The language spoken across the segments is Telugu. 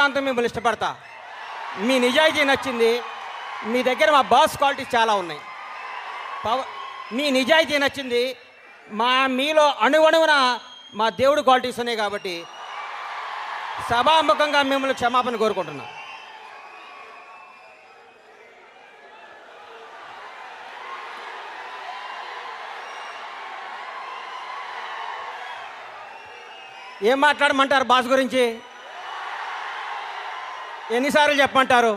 జీవితాంతం మిమ్మల్ని ఇష్టపడతా. మీ నిజాయితీ నచ్చింది. మీ దగ్గర మా బాస్ క్వాలిటీస్ చాలా ఉన్నాయి. మీ నిజాయితీ నచ్చింది. మీలో అణువణువున మా దేవుడు క్వాలిటీస్ ఉన్నాయి. కాబట్టి సభాముఖంగా మిమ్మల్ని క్షమాపణ కోరుకుంటున్నా. ఏం మాట్లాడమంటారు బాస్ గురించి? ఎన్నిసార్లు చెప్పమంటారు?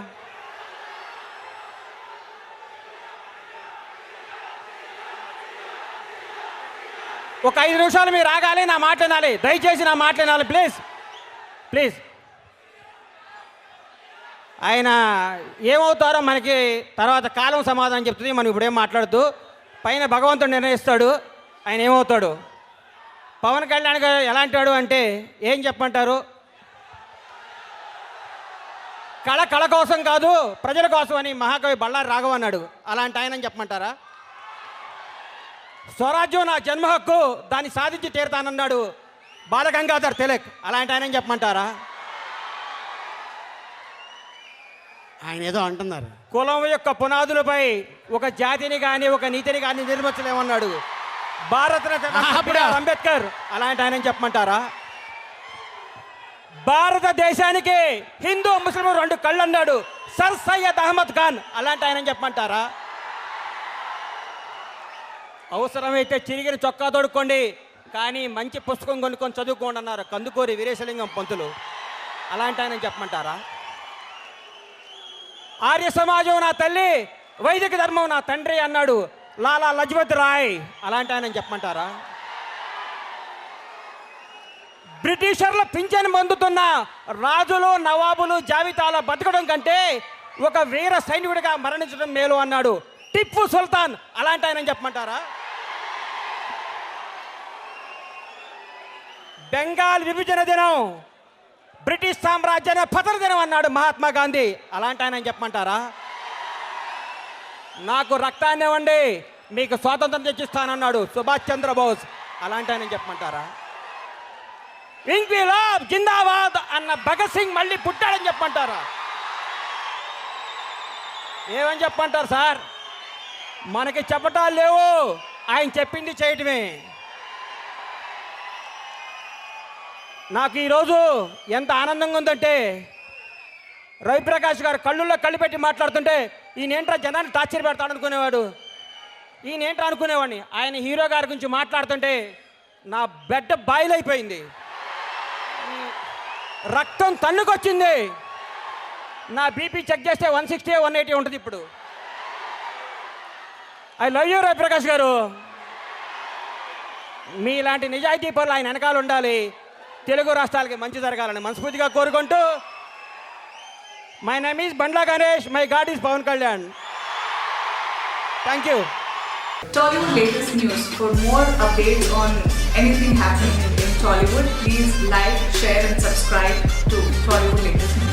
ఒక 5 నిమిషాలు మీరు ఆగాలి, నా మాట వినాలి. దయచేసి నా మాట వినాలి ప్లీజ్ ప్లీజ్. ఆయన ఏమవుతారో మనకి తర్వాత కాలం సమాధానం చెప్తుంది. మనం ఇప్పుడేం మాట్లాడద్దు. పైన భగవంతుడు నిర్ణయిస్తాడు ఆయన ఏమవుతాడు. పవన్ కళ్యాణ్ గారు ఎలాంటి వాడు అంటే ఏం చెప్పమంటారు? కళ కోసం కాదు ప్రజల కోసం అని మహాకవి బళ్ళారి రాఘవ అన్నాడు. అలాంటి ఆయన చెప్పమంటారా? స్వరాజ్యం నా జన్మ హక్కు, దాన్ని సాధించి తీరుతానన్నాడు బాలగంగాధర్ తిలక్. అలాంటి ఆయన చెప్పమంటారా? ఆయన ఏదో అంటున్నారు, కులం యొక్క పునాదులపై ఒక జాతిని కానీ ఒక నీతిని కానీ నిర్మించలేమన్నాడు భారతరత్న అంబేద్కర్. అలాంటి ఆయన చెప్పమంటారా? భారతదేశానికి హిందూ ముస్లిం 2 కళ్ళు అన్నాడు సర్ సయ్యద్ అహ్మద్ ఖాన్. అలాంటి ఆయన చెప్పమంటారా? అవసరమైతే చిరిగిన చొక్కా తోడుకోండి, కానీ మంచి పుస్తకం కొనుక్కొని చదువుకోండి అన్నారు కందుకూరి వీరేశలింగం పంతులు. అలాంటి ఆయన చెప్పమంటారా? ఆర్య సమాజం నా తల్లి, వైదిక ధర్మం నా తండ్రి అన్నాడు లాలా లజపత్ రాయ్. అలాంటి ఆయన చెప్పమంటారా? బ్రిటిషర్ల పింఛను పొందుతున్న రాజులు నవాబులు జాబితాలో బతకడం కంటే ఒక వీర సైనికుడిగా మరణించడం మేలు అన్నాడు టిప్పు సుల్తాన్. అలాంటి ఆయన చెప్పమంటారా? బెంగాల్ విభజన దినం బ్రిటిష్ సామ్రాజ్యాన్ని పతన దినం అన్నాడు మహాత్మా గాంధీ. అలాంటి ఆయన చెప్పమంటారా? నాకు రక్తాన్ని ఇవ్వండి మీకు స్వాతంత్రం తెచ్చిస్తానన్నాడు సుభాష్ చంద్రబోస్. అలాంటి ఆయన చెప్పమంటారా? ఇంక్విలాబ్ జిందాబాద్ అన్న భగత్ సింగ్ మళ్ళీ పుట్టాడని చెప్పమంటారా? ఏమని చెప్పమంటారు సార్? మనకి చెప్పటాలు లేవు, ఆయన చెప్పింది చేయటమే. నాకు ఈరోజు ఎంత ఆనందంగా ఉందంటే రవిప్రకాష్ గారు కళ్ళుల్లో కళ్ళు పెట్టి మాట్లాడుతుంటే ఈయనేంట్రా జనాన్ని టార్చర్ పెడతాడు అనుకునేవాడు, ఈయనేంట్రా అనుకునేవాడిని. ఆయన హీరో గారి గురించి మాట్లాడుతుంటే నా బెడ్ బాయిల్ అయిపోయింది, రక్తం తన్నుకొచ్చింది. నా బీపీ చెక్ చేస్తే 160 180 ఉంటుంది ఇప్పుడు. ఐ లవ్ యూ రవిప్రకాష్ గారు. మీలాంటి నిజాయితీ పనులు ఆయన వెనకాల ఉండాలి. తెలుగు రాష్ట్రాలకి మంచి జరగాలని మనస్ఫూర్తిగా కోరుకుంటూ, my name is Bandla Ganesh, my god is Pawan Kalyan. Thank you. Tollywood latest news. For more updates on anything happening in Tollywood, please like, share and subscribe to Tollywood latest news.